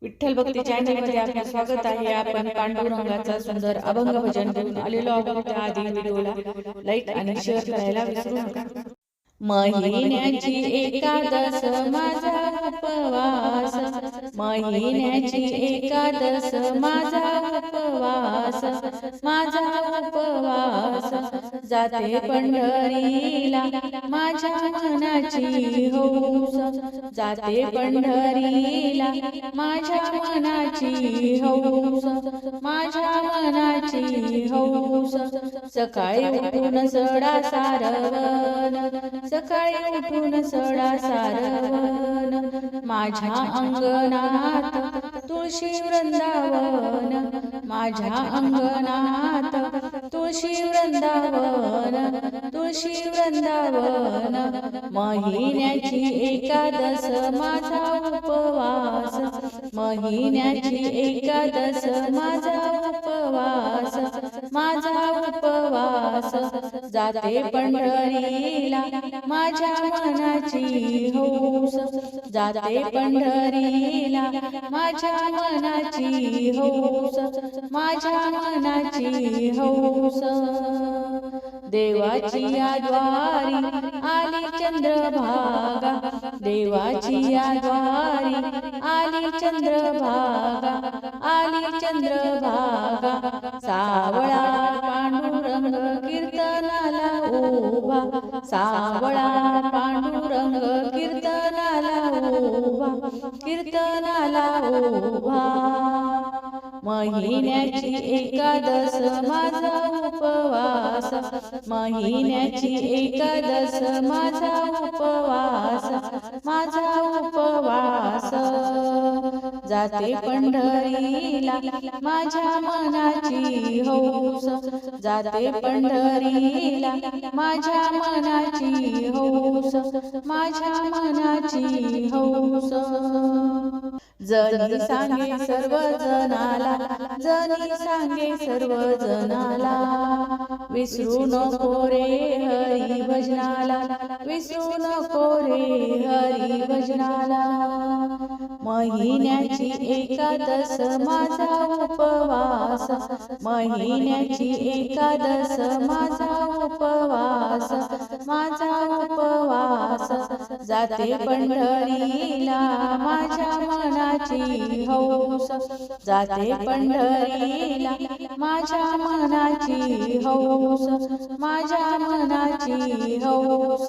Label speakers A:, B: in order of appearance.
A: विठ्ठल भक्ती channel मध्ये आपले स्वागत आहे। आपण पांडुरंगाचा सुंदर अभंग भजन घेऊन आलेलो आहोत। त्याआधी व्हिडिओला लाईक आणि शेअर करायला विसरू नका। महिन्याची एकादश माझा उपवास, महिन्याची एकादश माझा उपवास, माझा उपवास जाते पंढरीला माझ्या मनाची हौस, जाते पंढरीला माझ्या मनाची हौस, माझ्या मनाची हौस। सकाळी उठून सडा सारवण, सकाळी उठून सडा सारवण, माझ्या अंगणात तुळशी वृंदावन, माझ्या अंगणात तुळशी वृंदावन, तुळशी वृंदावन। महिन्याची एकादश माझा उपवास, महिन्याची एकादश माझा उपवास, माझा उपवास जाते पंढरीला माझ्या मनाची हौस, जाते पंढरीला माझ्या मनाची हौस, माझ्या मनाची हौस। देवाची या द्वारी आली चंद्रभागा, देवाची या द्वारी आली चंद्रभागा, आली चंद्रभागा। सावळा पांडुरंग कीर्तनाला उभा, सावळा पांडुरंग कीर्तनाला उभा, कीर्तनाला उभा। महिन्याची एकादश माझा उपवास, महिन्याची एकादश माझा उपवास, माझा उपवास जाते पंढरीला माझ्या मनाची हौस, जाते पंढरीला माझ्या मनाची हौस, माझ्या मनाची हौस। जनी सांगे सर्व जनाला, जनी सांगे सर्व जनाला, विसरू नको रे हरी भजनाला, विसरू नको रे हरी भजनाला। महिन्याची एकादश माझा उपवास, महिन्याची एकादश माझा उपवास, माझा उपवास जाते पंढरीला माझ्या मनाची हौस, जाते पंढरीला माझ्या मनाची हौस, माझ्या मनाची हौस।